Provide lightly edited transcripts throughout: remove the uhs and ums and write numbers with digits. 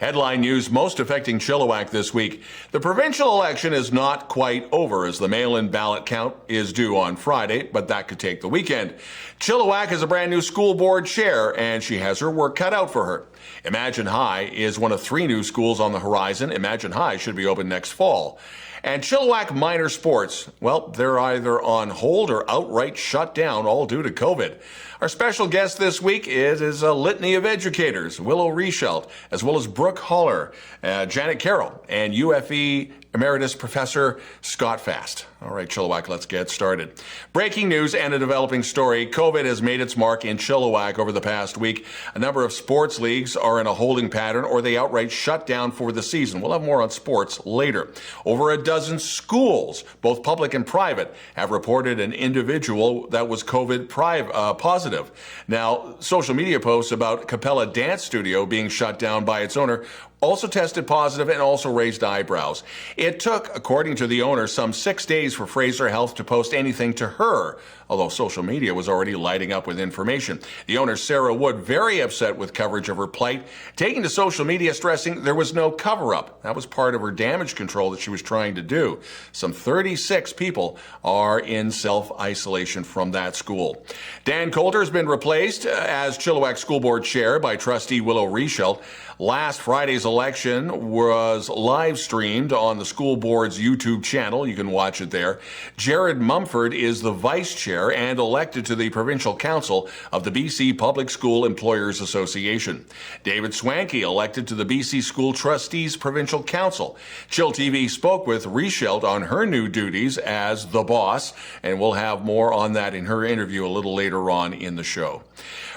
Headline news most affecting Chilliwack this week. The provincial election is not quite over as the mail-in ballot count is due on Friday, but that could take the weekend. Chilliwack is a brand new school board chair, and she has her work cut out for her. Imagine High is one of 3 new schools on the horizon. Imagine High should be open next fall. And Chilliwack Minor Sports, well, they're either on hold or outright shut down, all due to COVID. Our special guest this week is a litany of educators, Willow Reichelt, as well as Brooke, Janet Carroll, and UFE Emeritus Professor Scott Fast. All right, Chilliwack, let's get started. Breaking news and a developing story. COVID has made its mark in Chilliwack over the past week. A number of sports leagues are in a holding pattern or they outright shut down for the season. We'll have more on sports later. Over a dozen schools, both public and private, have reported an individual that was COVID positive. Now, social media posts about Capella Dance Studio being shut down by its owner also tested positive and also raised eyebrows. It took, according to the owner, some 6 days for Fraser Health to post anything to her, although social media was already lighting up with information. The owner, Sarah Wood, very upset with coverage of her plight, taking to social media stressing there was no cover-up. That was part of her damage control that she was trying to do. Some 36 people are in self-isolation from that school. Dan Coulter has been replaced as Chilliwack School Board Chair by trustee Willow Reichelt. Last Friday's election was live streamed on the school board's YouTube channel. You can watch it there. Jared Mumford is the vice chair and elected to the provincial council of the BC Public School Employers Association. David Swanky elected to the BC School Trustees Provincial Council. chillTV spoke with Reichelt on her new duties as the boss, and we'll have more on that in her interview a little later on in the show.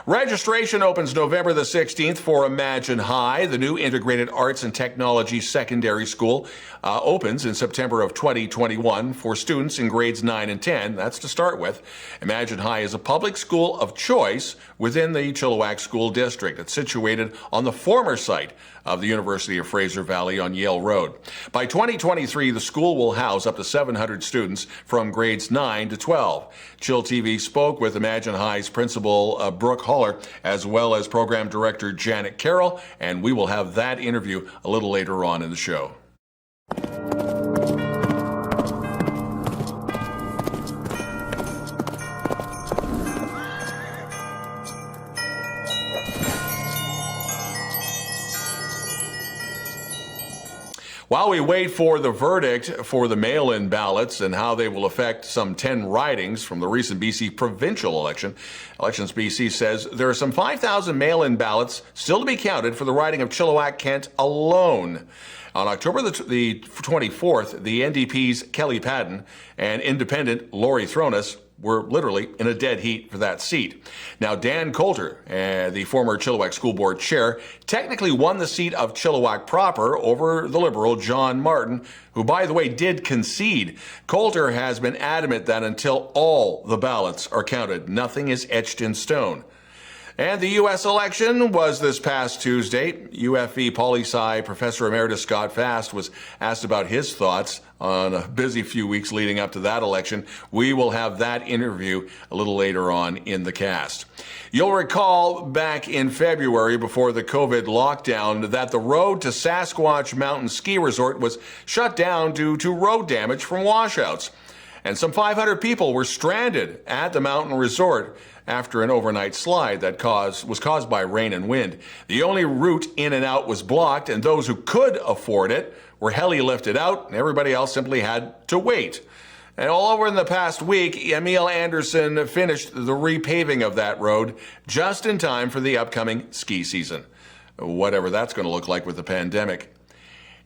Registration opens November the 16th for Imagine High. The new integrated arts and technology secondary school opens in September of 2021 for students in grades 9 and 10. That's to start with. Imagine High is a public school of choice within the Chilliwack School District. It's situated on the former site of the University of Fraser Valley on Yale Road. By 2023, the school will house up to 700 students from grades 9 to 12. chillTV spoke with Imagine High's principal, Brooke, as well as program director Janet Carroll, and we will have that interview a little later on in the show. While we wait for the verdict for the mail-in ballots and how they will affect some 10 ridings from the recent BC provincial election, Elections BC says there are some 5,000 mail-in ballots still to be counted for the riding of Chilliwack Kent alone. On October the 24th, the NDP's Kelly Padden and independent Laurie Thronis were literally in a dead heat for that seat. Now, Dan Coulter, the former Chilliwack School Board Chair, technically won the seat of Chilliwack proper over the Liberal John Martin, who, by the way, did concede. Coulter has been adamant that until all the ballots are counted, nothing is etched in stone. And the U.S. election was this past Tuesday. UFE Poli-Sci Professor Emeritus Scott Fast was asked about his thoughts on a busy few weeks leading up to that election. We will have that interview a little later on in the cast. You'll recall back in February before the COVID lockdown that the road to Sasquatch Mountain Ski Resort was shut down due to road damage from washouts. And some 500 people were stranded at the mountain resort after an overnight slide that was caused by rain and wind. The only route in and out was blocked, and those who could afford it were heli lifted out, and everybody else simply had to wait. And all over in the past week, Emil Anderson finished the repaving of that road just in time for the upcoming ski season, whatever that's going to look like with the pandemic.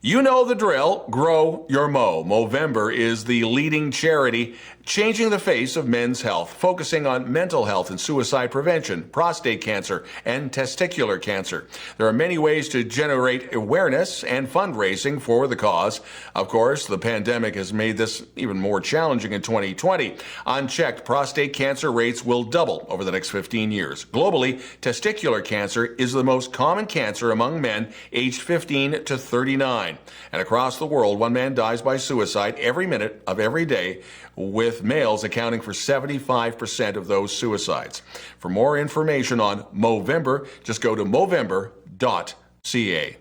You know the drill. Grow your Mo. Movember is the leading charity changing the face of men's health, focusing on mental health and suicide prevention, prostate cancer, and testicular cancer. There are many ways to generate awareness and fundraising for the cause. Of course, the pandemic has made this even more challenging in 2020. Unchecked prostate cancer rates will double over the next 15 years. Globally, testicular cancer is the most common cancer among men aged 15 to 39. And across the world, one man dies by suicide every minute of every day, with males accounting for 75% of those suicides. For more information on Movember, just go to movember.ca.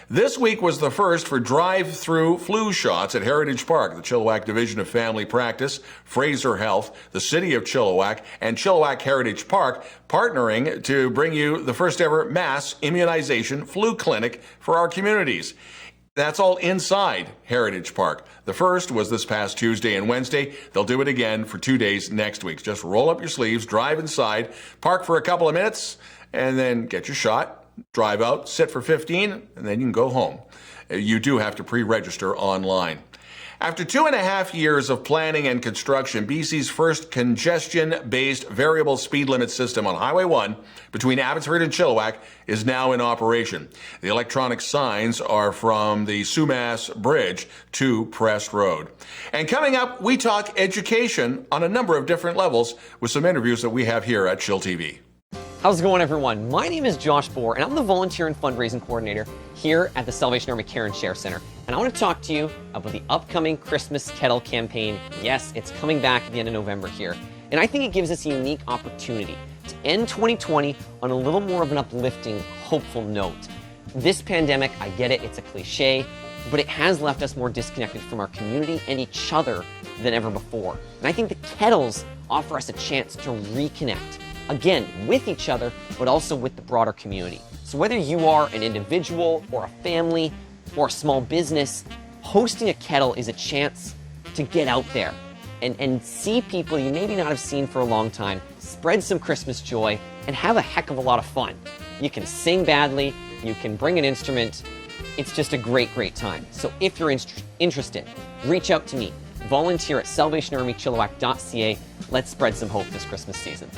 This week was the first for drive-through flu shots at Heritage Park. The Chilliwack Division of Family Practice, Fraser Health, the City of Chilliwack, and Chilliwack Heritage Park partnering to bring you the first ever mass immunization flu clinic for our communities. That's all inside Heritage Park. The first was this past Tuesday and Wednesday. They'll do it again for 2 days next week. Just roll up your sleeves, drive inside, park for a couple of minutes, and then get your shot. Drive out, sit for 15, and then you can go home. You do have to pre-register online. After 2.5 years of planning and construction, BC's first congestion-based variable speed limit system on Highway 1 between Abbotsford and Chilliwack is now in operation. The electronic signs are from the Sumas Bridge to Prest Road. And coming up, we talk education on a number of different levels with some interviews that we have here at chillTV. How's it going, everyone? My name is Josh Bohr, and I'm the Volunteer and Fundraising Coordinator here at the Salvation Army Care and Share Center. And I want to talk to you about the upcoming Christmas Kettle campaign. Yes, it's coming back at the end of November here. And I think it gives us a unique opportunity to end 2020 on a little more of an uplifting, hopeful note. This pandemic, I get it, it's a cliche, but it has left us more disconnected from our community and each other than ever before. And I think the kettles offer us a chance to reconnect. Again, with each other, but also with the broader community. So whether you are an individual or a family or a small business, hosting a kettle is a chance to get out there and see people you maybe not have seen for a long time, spread some Christmas joy, and have a heck of a lot of fun. You can sing badly, you can bring an instrument. It's just a great, great time. So if you're interested, reach out to me. Volunteer at salvationarmychilliwack.ca. Let's spread some hope this Christmas season.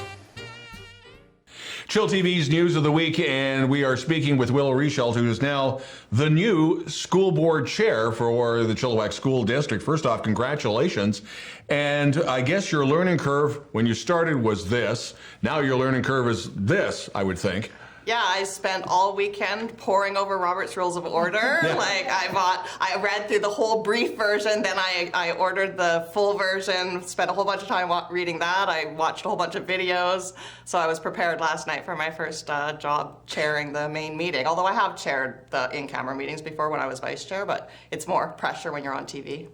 chillTV's News of the Week, and we are speaking with Willow Reichelt, who is now the new school board chair for the Chilliwack School District. First off, congratulations. And I guess your learning curve when you started was this. Now your learning curve is this, I would think. Yeah, I spent all weekend poring over Robert's Rules of Order. Yeah. Like I read through the whole brief version, then I ordered the full version, spent a whole bunch of time reading that. I watched a whole bunch of videos. So I was prepared last night for my first job chairing the main meeting. Although I have chaired the in-camera meetings before when I was vice chair, but it's more pressure when you're on TV.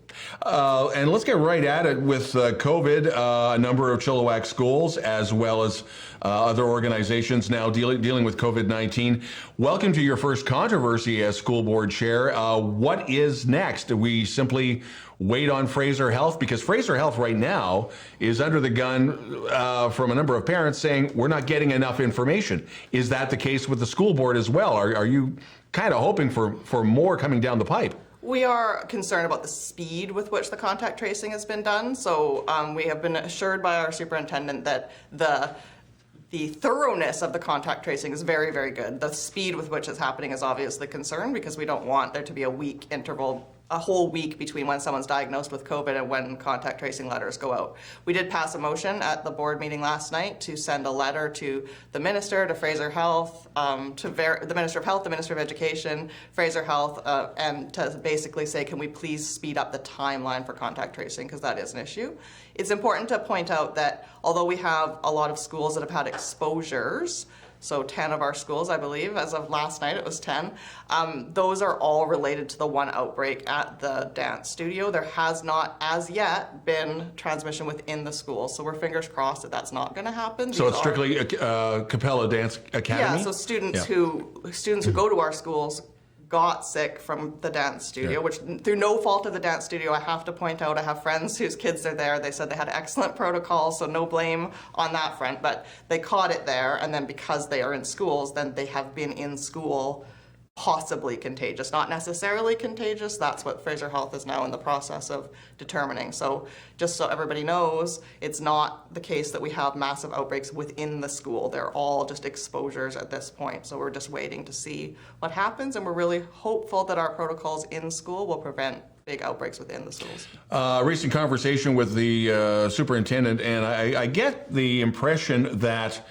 And let's get right at it with COVID. A number of Chilliwack schools, as well as other organizations now dealing with COVID-19. Welcome to your first controversy as school board chair. What is next? Do we simply wait on Fraser Health? Because Fraser Health right now is under the gun from a number of parents saying we're not getting enough information. Is that the case with the school board as well? Are you kind of hoping for more coming down the pipe? We are concerned about the speed with which the contact tracing has been done. So we have been assured by our superintendent that the thoroughness of the contact tracing is very, very good. The speed with which it's happening is obviously a concern because we don't want there to be a week interval, a whole week between when someone's diagnosed with COVID and when contact tracing letters go out. We did pass a motion at the board meeting last night to send a letter to the minister, to Fraser Health, the Minister of Health, the Minister of Education, Fraser Health, and to basically say, can we please speed up the timeline for contact tracing, because that is an issue. It's important to point out that although we have a lot of schools that have had exposures, so 10 of our schools, I believe, as of last night, it was 10. Those are all related to the one outbreak at the dance studio. There has not, as yet, been transmission within the school. So we're fingers crossed that that's not going to happen. So it's strictly Capella Dance Academy? Yeah, so students who go to our schools got sick from the dance studio, which through no fault of the dance studio, I have to point out, I have friends whose kids are there. They said they had excellent protocol, so no blame on that front, but they caught it there, and then because they are in schools, then they have been in school possibly contagious, not necessarily contagious. That's what Fraser Health is now in the process of determining. So just so everybody knows, it's not the case that we have massive outbreaks within the school. They're all just exposures at this point. So we're just waiting to see what happens, and we're really hopeful that our protocols in school will prevent big outbreaks within the schools. Recent conversation with the superintendent, and I get the impression that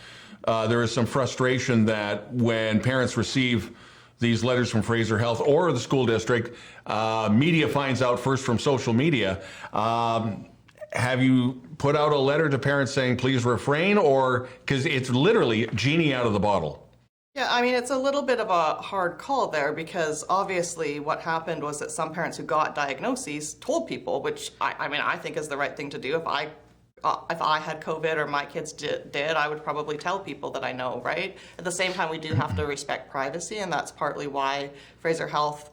there is some frustration that when parents receive these letters from Fraser Health or the school district, media finds out first from social media. Have you put out a letter to parents saying, please refrain, or because it's literally genie out of the bottle? Yeah, I mean, it's a little bit of a hard call there because obviously what happened was that some parents who got diagnoses told people, which I think is the right thing to do. If I had COVID or my kids did, I would probably tell people that I know, right? At the same time, we do have to respect privacy, and that's partly why Fraser Health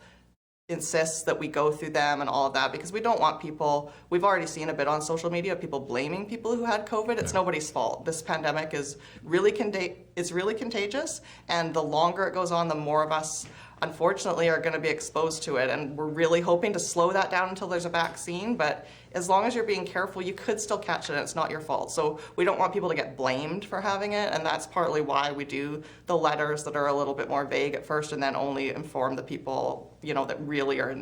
insists that we go through them and all of that, because we don't want people, we've already seen a bit on social media, people blaming people who had COVID. It's nobody's fault. This pandemic is really contagious, and the longer it goes on, the more of us, unfortunately, are going to be exposed to it, and we're really hoping to slow that down until there's a vaccine, but as long as you're being careful, you could still catch it, and it's not your fault. So we don't want people to get blamed for having it, and that's partly why we do the letters that are a little bit more vague at first, and then only inform the people, that really are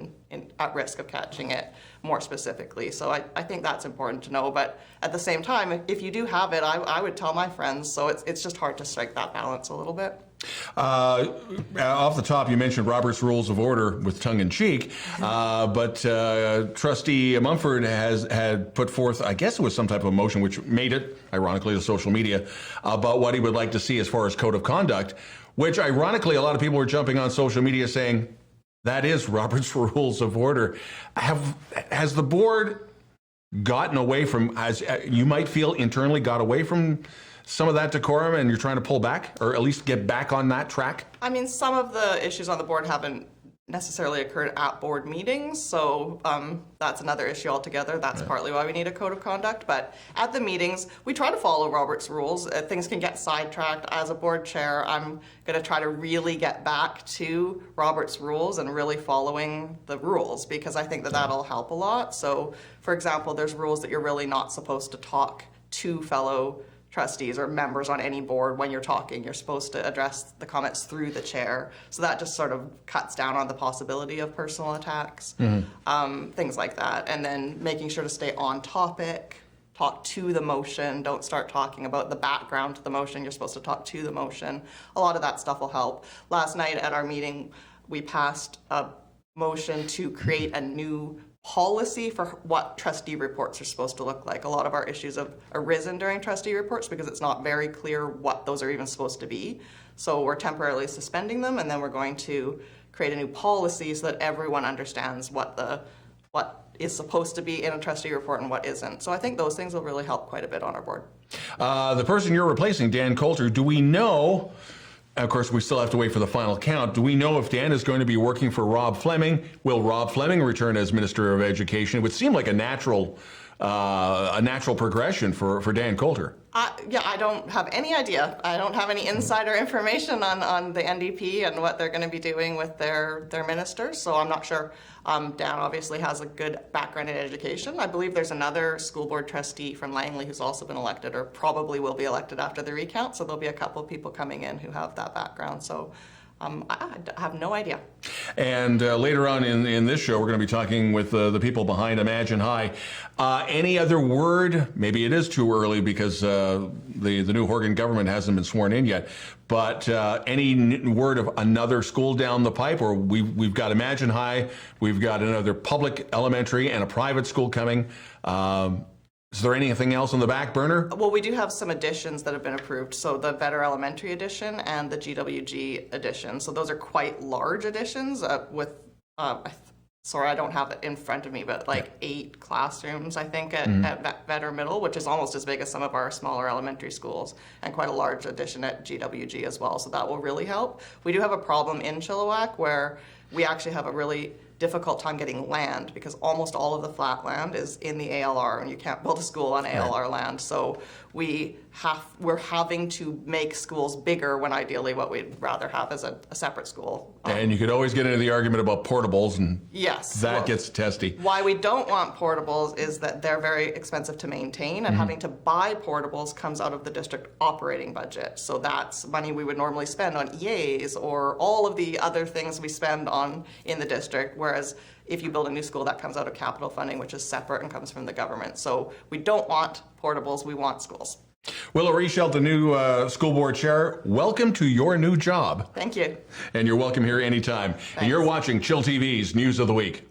at risk of catching it more specifically. So I think that's important to know, but at the same time, if you do have it, I would tell my friends, so it's just hard to strike that balance a little bit. Off the top, you mentioned Robert's Rules of Order with tongue-in-cheek, but Trustee Mumford had put forth, I guess it was some type of motion which made it, ironically, to social media, about what he would like to see as far as code of conduct, which, ironically, a lot of people were jumping on social media saying, that is Robert's Rules of Order. Has the board gotten away from, as you might feel internally, got away from some of that decorum, and you're trying to pull back, or at least get back on that track? I mean, some of the issues on the board haven't necessarily occurred at board meetings, so that's another issue altogether. That's partly why we need a code of conduct. But at the meetings, we try to follow Robert's rules. Things can get sidetracked. As a board chair, I'm going to try to really get back to Robert's rules and really following the rules, because I think that that'll help a lot. So, for example, there's rules that you're really not supposed to talk to fellow trustees or members on any board when you're talking. You're supposed to address the comments through the chair. So that just sort of cuts down on the possibility of personal attacks, things like that. And then making sure to stay on topic, talk to the motion, don't start talking about the background to the motion. You're supposed to talk to the motion. A lot of that stuff will help. Last night at our meeting, we passed a motion to create a new policy for what trustee reports are supposed to look like. A lot of our issues have arisen during trustee reports because it's not very clear what those are even supposed to be. So we're temporarily suspending them, and then we're going to create a new policy so that everyone understands what is supposed to be in a trustee report and what isn't. So I think those things will really help quite a bit on our board. The person you're replacing, Dan Coulter, do we know, of course, we still have to wait for the final count. Do we know if Dan is going to be working for Rob Fleming? Will Rob Fleming return as Minister of Education? It would seem like a natural progression for Dan Coulter. I don't have any idea. I don't have any insider information on the NDP and what they're going to be doing with their ministers, so I'm not sure. Dan obviously has a good background in education. I believe there's another school board trustee from Langley who's also been elected, or probably will be elected after the recount, so there'll be a couple of people coming in who have that background. So I have no idea. And later on in this show, we're going to be talking with the people behind Imagine High. Any other word? Maybe it is too early because the new Horgan government hasn't been sworn in yet. But any word of another school down the pipe? Or we've got Imagine High, we've got another public elementary and a private school coming. Is there anything else on the back burner? Well, we do have some additions that have been approved. So the Vetter Elementary addition and the GWG addition. So those are quite large additions with, sorry, I don't have it in front of me, but like 8 classrooms, I think, at Vetter Middle, which is almost as big as some of our smaller elementary schools, and quite a large addition at GWG as well. So that will really help. We do have a problem in Chilliwack where we actually have a really difficult time getting land because almost all of the flat land is in the ALR, and you can't build a school on ALR land. So we're having to make schools bigger when ideally what we'd rather have is a separate school. And you could always get into the argument about portables, and yes, that gets testy. Why we don't want portables is that they're very expensive to maintain, and having to buy portables comes out of the district operating budget. So that's money we would normally spend on EAs or all of the other things we spend on in the district, whereas if you build a new school, that comes out of capital funding, which is separate and comes from the government. So we don't want portables, we want schools. Willow Reichelt, the new school board chair, welcome to your new job. Thank you. And you're welcome here anytime. Thanks. And you're watching chillTV's News of the Week.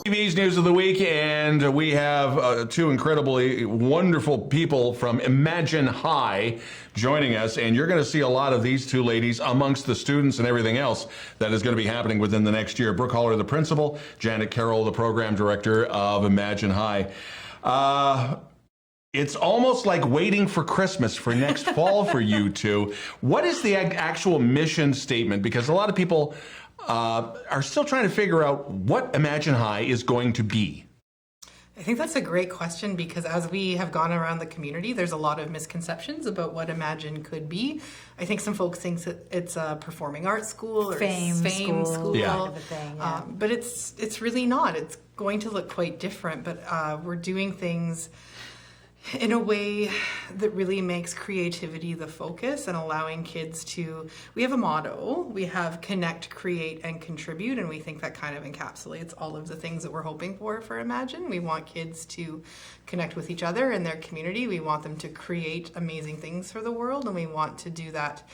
TV's News of the Week, and we have two incredibly wonderful people from Imagine High joining us, and you're going to see a lot of these two ladies amongst the students and everything else that is going to be happening within the next year. Brooke, the principal, Janet Carroll, the program director of Imagine High. It's almost like waiting for Christmas for next fall for you two. What is the actual mission statement? Because a lot of people are still trying to figure out what Imagine High is going to be. I think that's a great question, because as we have gone around the community, there's a lot of misconceptions about what Imagine could be. I think some folks think that it's a performing arts school or fame school. Yeah. Kind of a thing, yeah. But it's really not. It's going to look quite different, but we're doing things in a way that really makes creativity the focus and allowing kids to, we have a motto, we have connect, create, and contribute, and we think that kind of encapsulates all of the things that we're hoping for Imagine. We want kids to connect with each other and their community. We want them to create amazing things for the world, and we want to do that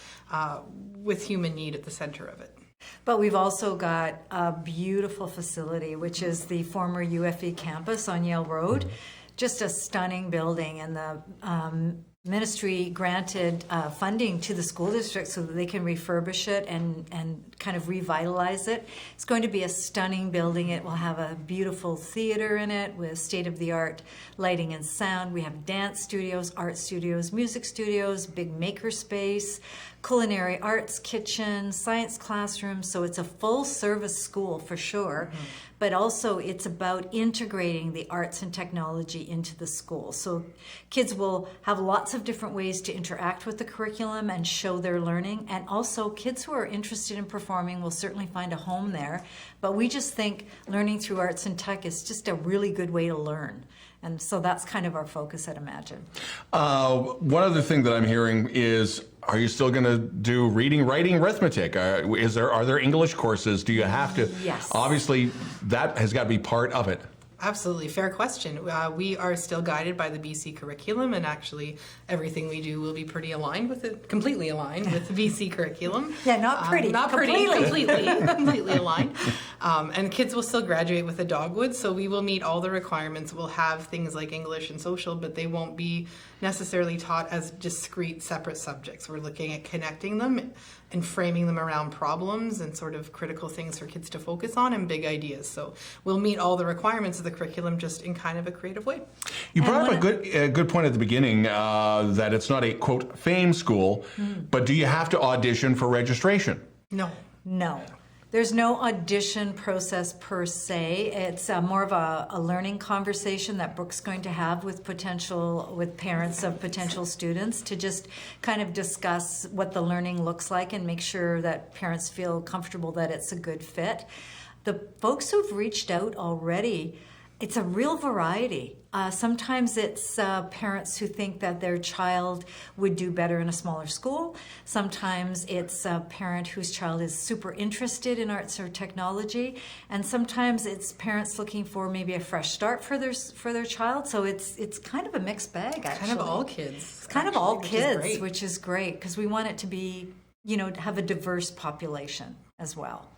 with human need at the center of it. But we've also got a beautiful facility, which is the former UFE campus on Yale Road. Just a stunning building, and the ministry granted funding to the school district so that they can refurbish it and kind of revitalize it. It's going to be a stunning building. It will have a beautiful theater in it with state-of-the-art lighting and sound. We have dance studios, art studios, music studios, big maker space, culinary arts kitchen, science classrooms. So it's a full-service school for sure. Mm-hmm. But also it's about integrating the arts and technology into the school. So kids will have lots of different ways to interact with the curriculum and show their learning. And also kids who are interested in performing will certainly find a home there. But we just think learning through arts and tech is just a really good way to learn. And so that's kind of our focus at Imagine. One other thing that I'm hearing is, are you still going to do reading, writing, arithmetic? Are there English courses? Do you have to? Yes. Obviously, that has got to be part of it. Absolutely, fair question. We are still guided by the BC curriculum, and actually everything we do will be pretty aligned with it, completely aligned with the BC curriculum. Yeah, not pretty. Not completely. completely aligned. And kids will still graduate with a dogwood, so we will meet all the requirements. We'll have things like English and social, but they won't be necessarily taught as discrete, separate subjects. We're looking at connecting them and framing them around problems and sort of critical things for kids to focus on and big ideas. So we'll meet all the requirements of the curriculum just in kind of a creative way. You brought up a good point at the beginning that it's not a, quote, fame school, but do you have to audition for registration? No. No. There's no audition process per se. It's more of a learning conversation that Brooke's going to have with parents of potential students to just kind of discuss what the learning looks like and make sure that parents feel comfortable that it's a good fit. The folks who've reached out already, it's a real variety. Sometimes it's parents who think that their child would do better in a smaller school. Sometimes it's a parent whose child is super interested in arts or technology. And sometimes it's parents looking for maybe a fresh start for their child. So it's kind of a mixed bag, actually. Kind of all kids. It's kind of all kids, which is great because we want it to be, have a diverse population as well.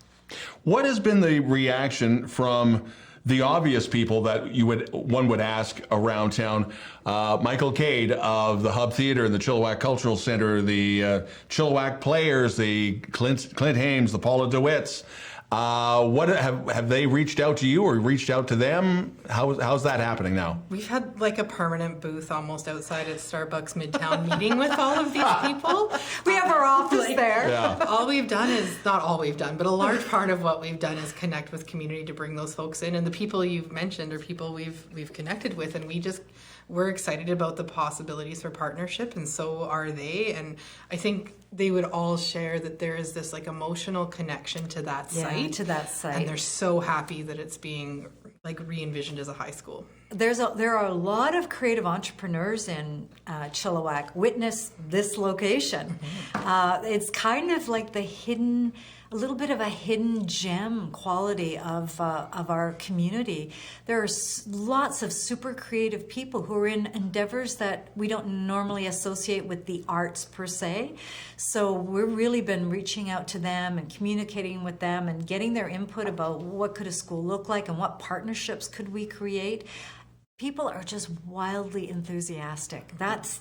What has been the reaction from the obvious people that one would ask around town? Michael Cade of the Hub Theatre and the Chilliwack Cultural Centre, the Chilliwack Players, the Clint Hames, the Paula DeWitts. What have they reached out to you or reached out to them? How's that happening now? We've had like a permanent booth almost outside at Starbucks Midtown meeting with all of these people. We have our office there. Yeah. All we've done is, not all we've done, but a large part of what we've done is connect with community to bring those folks in. And the people you've mentioned are people we've connected with, and we're excited about the possibilities for partnership, and so are they. And I think they would all share that there is this like emotional connection to that site. And they're so happy that it's being like re-envisioned as a high school. There are a lot of creative entrepreneurs in Chilliwack. Witness this location. Mm-hmm. It's kind of like the hidden little bit of a hidden gem quality of our community. There are lots of super creative people who are in endeavors that we don't normally associate with the arts per se. So we've really been reaching out to them and communicating with them and getting their input about what could a school look like and what partnerships could we create. People are just wildly enthusiastic. That's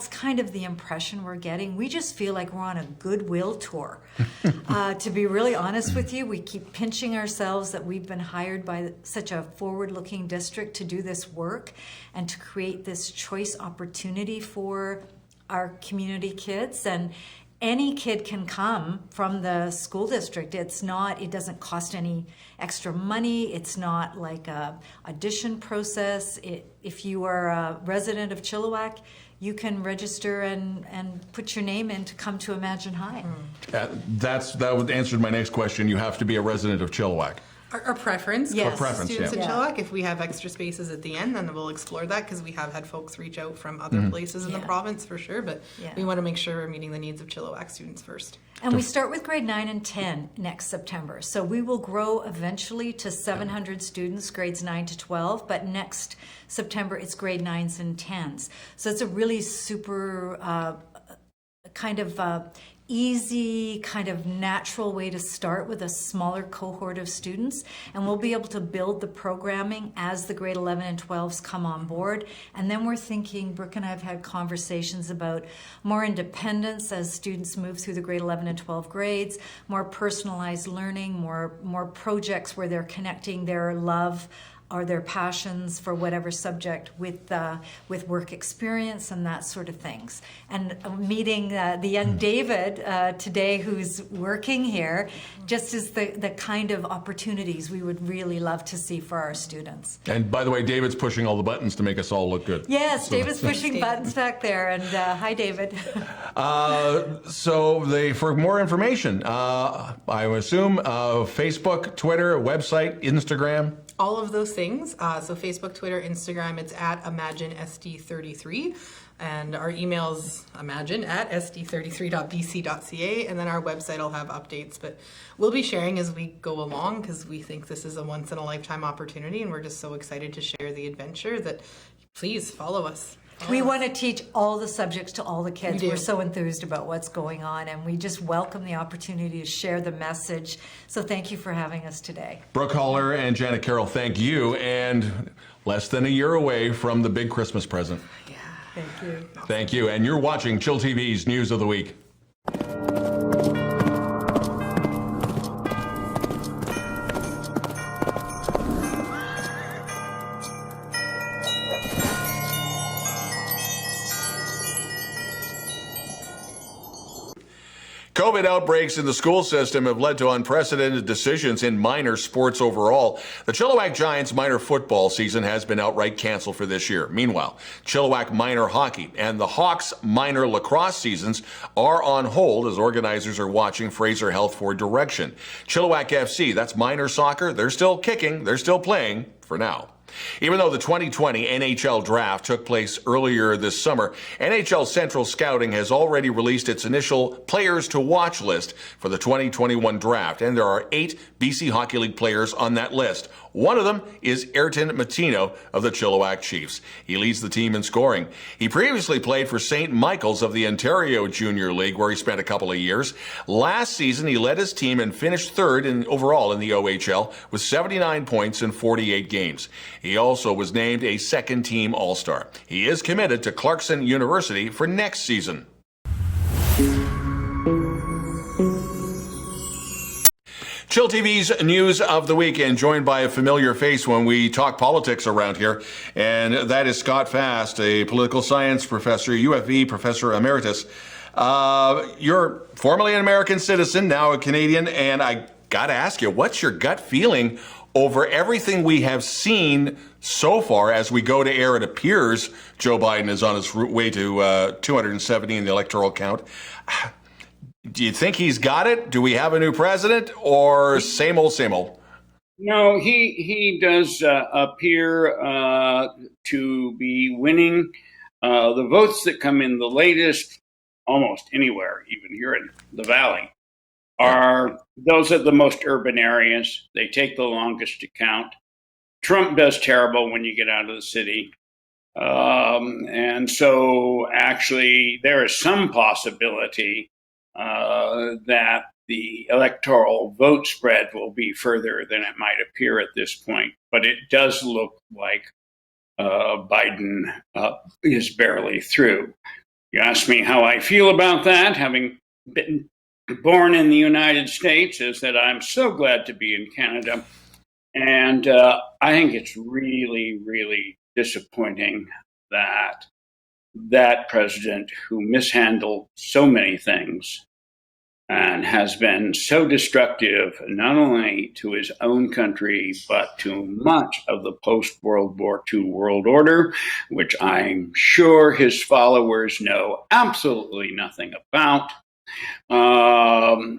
kind of the impression we're getting. We just feel like we're on a goodwill tour. To be really honest with you, we keep pinching ourselves that we've been hired by such a forward-looking district to do this work and to create this choice opportunity for our community kids. And any kid can come from the school district. It doesn't cost any extra money. It's not like a audition process. If you are a resident of Chilliwack, you can register and put your name in to come to Imagine High. That answered my next question. You have to be a resident of Chilliwack. Our preference, Yes. Our preference, students yeah. in Chilliwack. If we have extra spaces at the end, then we'll explore that, because we have had folks reach out from other places in the Yeah. province for sure. But Yeah. we want to make sure we're meeting the needs of Chilliwack students first. And we start with grade 9 and 10 next September. So we will grow eventually to 700 students, grades 9 to 12, but next September it's grade 9s and 10s. So it's a really super easy, kind of natural way to start with a smaller cohort of students, and we'll be able to build the programming as the grade 11 and 12s come on board. And then we're thinking, Brooke and I have had conversations about more independence as students move through the grade 11 and 12 grades, more personalized learning, more projects where they're connecting their love or their passions for whatever subject with work experience and that sort of things. And meeting the young David today, who's working here, just is the kind of opportunities we would really love to see for our students. And by the way, David's pushing all the buttons to make us all look good. Yes, David's pushing buttons back there, and hi, David. For more information, I assume Facebook, Twitter, website, Instagram. All of those things. So Facebook, Twitter, Instagram, it's at ImagineSD33. And our email's imagine@sd33.bc.ca. And then our website will have updates. But we'll be sharing as we go along, because we think this is a once-in-a-lifetime opportunity. And we're just so excited to share the adventure that please follow us. We want to teach all the subjects to all the kids. We do. We're so enthused about what's going on, and we just welcome the opportunity to share the message. So thank you for having us today. Brooke Holler and Janet Carroll, thank you. And less than a year away from the big Christmas present. Yeah. Thank you. Thank you. And you're watching chillTV's News of the Week. COVID outbreaks in the school system have led to unprecedented decisions in minor sports overall. The Chilliwack Giants minor football season has been outright canceled for this year. Meanwhile, Chilliwack minor hockey and the Hawks minor lacrosse seasons are on hold as organizers are watching Fraser Health for direction. Chilliwack FC, that's minor soccer, they're still kicking, they're still playing for now. Even though the 2020 NHL draft took place earlier this summer, NHL Central Scouting has already released its initial players to watch list for the 2021 draft, and there are 8 BC Hockey League players on that list. One of them is Ayrton Matino of the Chilliwack Chiefs. He leads the team in scoring. He previously played for St. Michael's of the Ontario Junior League, where he spent a couple of years. Last season, he led his team and finished third overall in the OHL with 79 points in 48 games. He also was named a second-team All-Star. He is committed to Clarkson University for next season. chillTV's News of the Weekend, joined by a familiar face when we talk politics around here, and that is Scott Fast, a political science professor, UFV professor emeritus. You're formerly an American citizen, now a Canadian, and I got to ask you, what's your gut feeling over everything we have seen so far? As we go to air, it appears Joe Biden is on his way to 270 in the electoral count. Do you think he's got it? Do we have a new president, or same old, same old? No, he does appear to be winning. The votes that come in the latest, almost anywhere, even here in the Valley, are those are the most urban areas. They take the longest to count. Trump does terrible when you get out of the city. And so actually there is some possibility that the electoral vote spread will be further than it might appear at this point. But it does look like Biden is barely through. You ask me how I feel about that, having been born in the United States, is that I'm so glad to be in Canada. And I think it's really, really disappointing that that president who mishandled so many things and has been so destructive, not only to his own country, but to much of the post-World War II world order, which I'm sure his followers know absolutely nothing about. So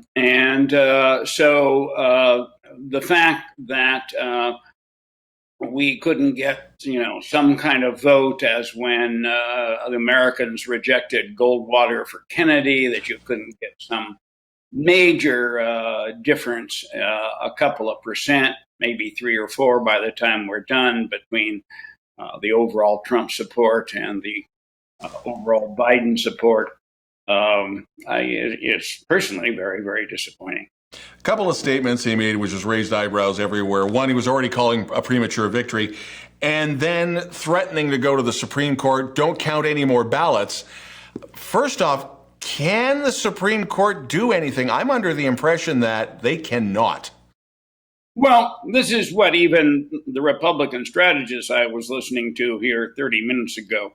the fact that we couldn't get, some kind of vote, as when the Americans rejected Goldwater for Kennedy, that you couldn't get some major difference, a couple of percent, maybe 3 or 4 by the time we're done, between the overall Trump support and the overall Biden support. It's personally very, very disappointing. A couple of statements he made, which has raised eyebrows everywhere. One, he was already calling a premature victory, and then threatening to go to the Supreme Court, don't count any more ballots. First off, can the Supreme Court do anything? I'm under the impression that they cannot. Well, this is what even the Republican strategist I was listening to here 30 minutes ago,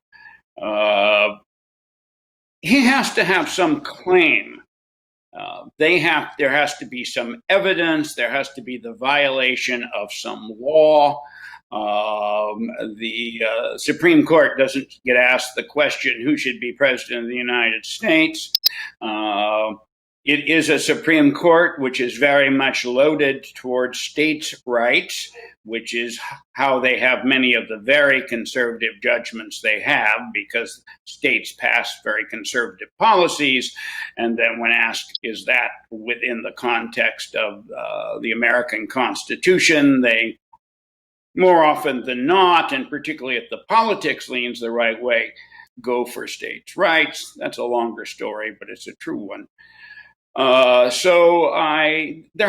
he has to have some claim. There has to be some evidence. There has to be the violation of some law. The Supreme Court doesn't get asked the question, who should be president of the United States? It is a Supreme Court which is very much loaded towards states' rights, which is how they have many of the very conservative judgments they have, because states pass very conservative policies. And then when asked, is that within the context of the American Constitution, they more often than not, and particularly if the politics leans the right way, go for states' rights. That's a longer story, but it's a true one. There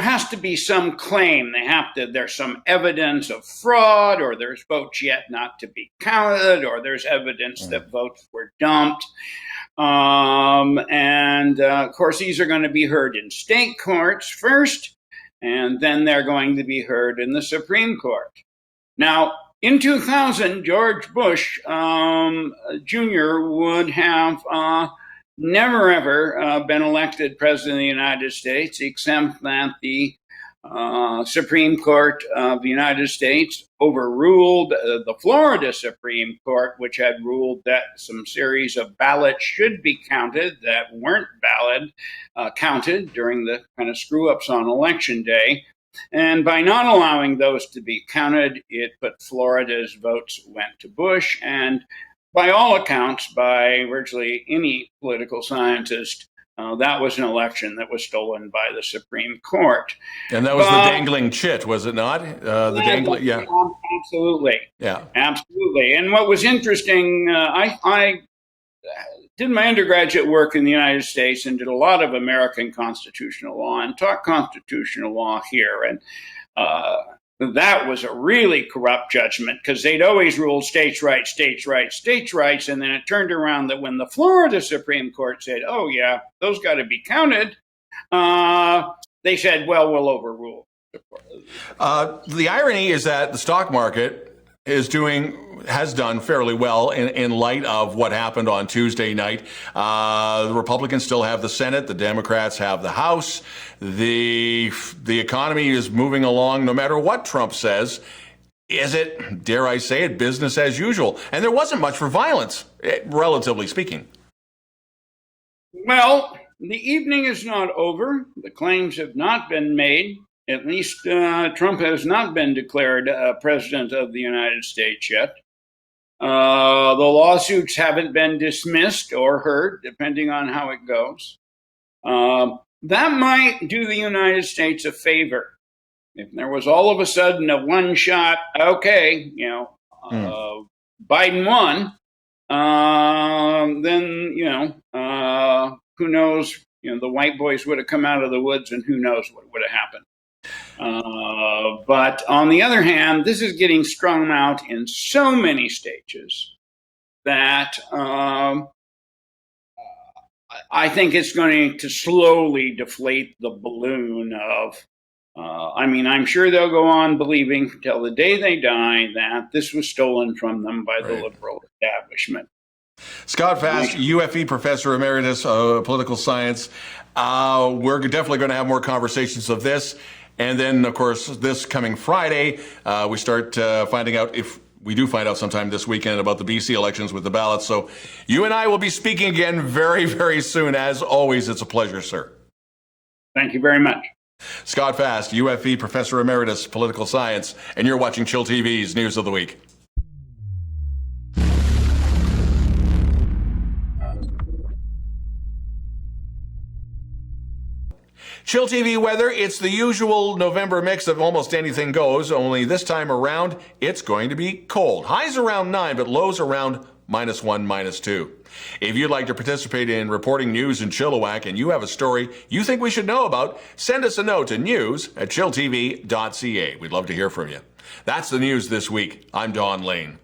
has to be some claim. There's some evidence of fraud, or there's votes yet not to be counted, or there's evidence that votes were dumped. Of course, these are going to be heard in state courts first, and then they're going to be heard in the Supreme Court. Now, in 2000, George Bush Jr. would have never ever been elected president of the United States, except that the Supreme Court of the United States overruled the Florida Supreme Court, which had ruled that some series of ballots should be counted that weren't counted during the kind of screw-ups on Election Day. And by not allowing those to be counted, it put Florida's votes went to Bush. And by all accounts, by virtually any political scientist, that was an election that was stolen by the Supreme Court. And that was the dangling chit, was it not? Yeah. Absolutely. Yeah. Absolutely. And what was interesting, I did my undergraduate work in the United States and did a lot of American constitutional law and taught constitutional law here. And that was a really corrupt judgment, because they'd always ruled states' rights, states' rights, states' rights. And then it turned around that when the Florida Supreme Court said, oh, yeah, those got to be counted, they said, well, we'll overrule. The irony is that the stock market has done fairly well in light of what happened on Tuesday night. The Republicans still have the Senate. The Democrats have the House. The economy is moving along no matter what Trump says. Is it, dare I say it, business as usual? And there wasn't much for violence, relatively speaking. Well, the evening is not over. The claims have not been made. At least Trump has not been declared president of the United States yet. The lawsuits haven't been dismissed or heard, depending on how it goes. that might do the United States a favor. If there was all of a sudden a one shot, okay, Biden won, then, who knows, the white boys would have come out of the woods and who knows what would have happened. But on the other hand, this is getting strung out in so many stages that I think it's going to slowly deflate the balloon of, I'm sure they'll go on believing till the day they die that this was stolen from them by the liberal establishment. Scott Fast, UFE Professor Emeritus of Political Science. We're definitely going to have more conversations of this. And then, of course, this coming Friday, we start finding out, if we do find out sometime this weekend, about the BC elections with the ballots. So you and I will be speaking again very, very soon. As always, it's a pleasure, sir. Thank you very much. Scott Fast, UFE Professor Emeritus, Political Science, and you're watching Chill TV's News of the Week. Chill TV weather, it's the usual November mix of almost anything goes, only this time around, it's going to be cold. Highs around 9, but lows around -1, -2. If you'd like to participate in reporting news in Chilliwack and you have a story you think we should know about, send us a note to news@chilltv.ca. We'd love to hear from you. That's the news this week. I'm Don Lehn.